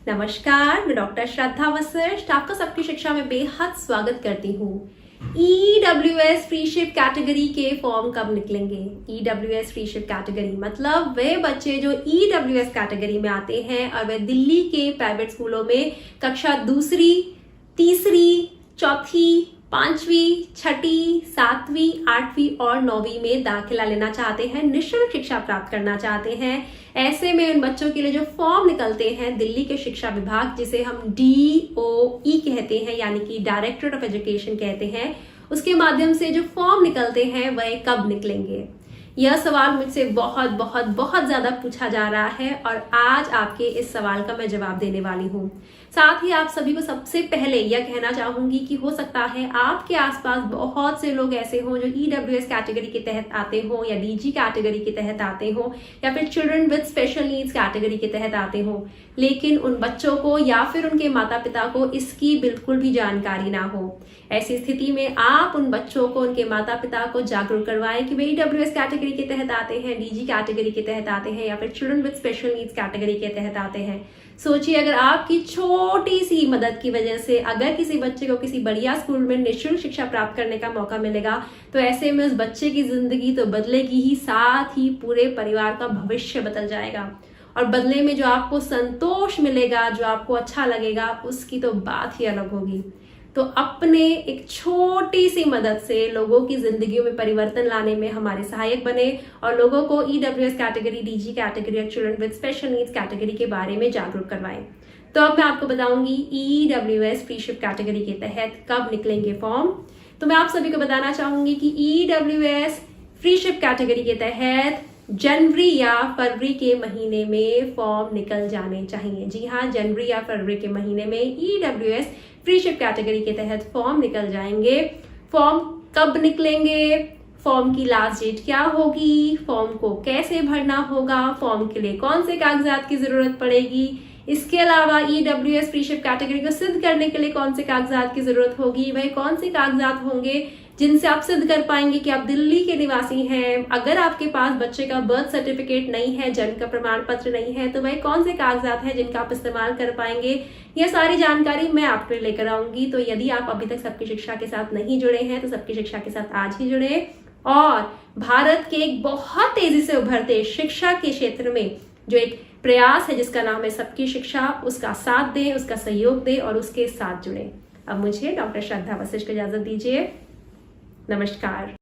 नमस्कार, मैं डॉक्टर श्रद्धा वशिष्ठ आपका सबकी शिक्षा में बेहद स्वागत करती हूँ। EWS फ्री शिफ्ट कैटेगरी के फॉर्म कब निकलेंगे? EWS फ्री शिफ्ट कैटेगरी मतलब वे बच्चे जो EWS कैटेगरी में आते हैं और वे दिल्ली के प्राइवेट स्कूलों में कक्षा दूसरी, तीसरी, चौथी, पांचवी, छठी, सातवीं, आठवीं और नौवीं में दाखिला लेना चाहते हैं, निःशुल्क शिक्षा प्राप्त करना चाहते हैं। ऐसे में उन बच्चों के लिए जो फॉर्म निकलते हैं दिल्ली के शिक्षा विभाग, जिसे हम DOE कहते हैं यानी कि डायरेक्टरेट ऑफ एजुकेशन कहते हैं, उसके माध्यम से जो फॉर्म निकलते हैं वह कब निकलेंगे? यह सवाल मुझसे बहुत बहुत बहुत ज्यादा पूछा जा रहा है और आज आपके इस सवाल का मैं जवाब देने वाली हूँ। साथ ही आप सभी को सबसे पहले यह कहना चाहूंगी कि हो सकता है आपके आसपास बहुत से लोग ऐसे हों जो EWS कैटेगरी के तहत आते हों या DG कैटेगरी के तहत आते हों या फिर children with special needs category के तहत आते हों, लेकिन उन बच्चों को या फिर उनके माता पिता को इसकी बिल्कुल भी जानकारी ना हो। ऐसी स्थिति में आप उन बच्चों को, उनके माता पिता को जागरूक करवाएं कि वे EWS कैटेगरी के तहत आते हैं, DG कैटेगरी के तहत आते हैं या फिर children with special needs category के तहत आते हैं। सोचिए, अगर आपकी छोटी सी मदद की वजह से अगर किसी बच्चे को किसी बढ़िया स्कूल में निःशुल्क शिक्षा प्राप्त करने का मौका मिलेगा तो ऐसे में उस बच्चे की जिंदगी तो बदलेगी ही, साथ ही पूरे परिवार का भविष्य बदल जाएगा और बदले में जो आपको संतोष मिलेगा, जो आपको अच्छा लगेगा, उसकी तो बात ही अलग होगी। तो अपने एक छोटी सी मदद से लोगों की जिंदगियों में परिवर्तन लाने में हमारे सहायक बने और लोगों को EWS कैटेगरी, DG कैटेगरी और children with special needs category के बारे में जागरूक करवाएं। तो अब मैं आपको बताऊंगी EWS फ्री शिफ्ट कैटेगरी के तहत कब निकलेंगे फॉर्म। तो मैं आप सभी को बताना चाहूंगी कि EWS फ्री शिफ्ट कैटेगरी के तहत जनवरी या फरवरी के महीने में फॉर्म निकल जाने चाहिए। जी हाँ, जनवरी या फरवरी के महीने में EWS फ्री शिफ्ट कैटेगरी के तहत फॉर्म निकल जाएंगे। फॉर्म कब निकलेंगे, फॉर्म की लास्ट डेट क्या होगी, फॉर्म को कैसे भरना होगा, फॉर्म के लिए कौन से कागजात की जरूरत पड़ेगी, इसके अलावा EWS फ्री शिफ्ट कैटेगरी को सिद्ध करने के लिए कौन से कागजात की जरूरत होगी, वह कौन से कागजात होंगे जिनसे आप सिद्ध कर पाएंगे कि आप दिल्ली के निवासी हैं। अगर आपके पास बच्चे का बर्थ सर्टिफिकेट नहीं है, जन्म का प्रमाण पत्र नहीं है, तो वह कौन से कागजात हैं जिनका आप इस्तेमाल कर पाएंगे, यह सारी जानकारी मैं आपके लिए लेकर आऊंगी। तो यदि आप अभी तक सबकी शिक्षा के साथ नहीं जुड़े हैं तो सबकी शिक्षा के साथ आज ही जुड़े और भारत के एक बहुत तेजी से उभरते शिक्षा के क्षेत्र में जो एक प्रयास है जिसका नाम है सबकी शिक्षा, उसका साथ दें, उसका सहयोग दें और उसके साथ जुड़े। अब मुझे डॉक्टर श्रद्धा वशिष्ठ को इजाजत दीजिए। नमस्कार।